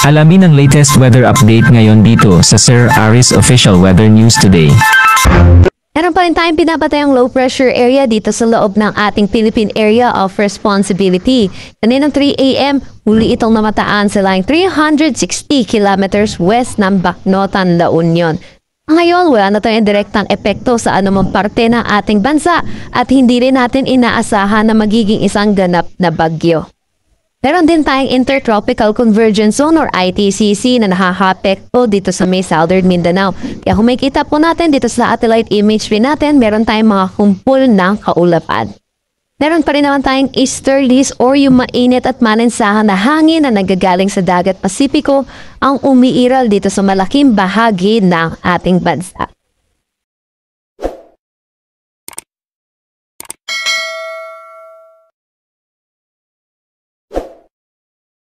Alamin ang latest weather update ngayon dito sa Sir Aris Official Weather News Today. Meron pa rin tayong pinapatayang low pressure area dito sa loob ng ating Philippine Area of Responsibility. Kaninang 3 a.m., muli itong namataan sa line 360 kilometers west ng Bacnotan, La Union. Ngayon, wala na tayong direktang epekto sa anumang parte ng ating bansa at hindi rin natin inaasahan na magiging isang ganap na bagyo. Meron din tayong Intertropical Convergence Zone or ITCZ na nakakapekto dito sa may Southern Mindanao. Kaya kung makikita po natin dito sa satellite image rin natin, meron tayong mga kumpul ng kaulapan. Meron pa rin naman tayong easterlies or yung mainit at maninsahan na hangin na nagagaling sa dagat Pasipiko ang umiiral dito sa malaking bahagi ng ating bansa.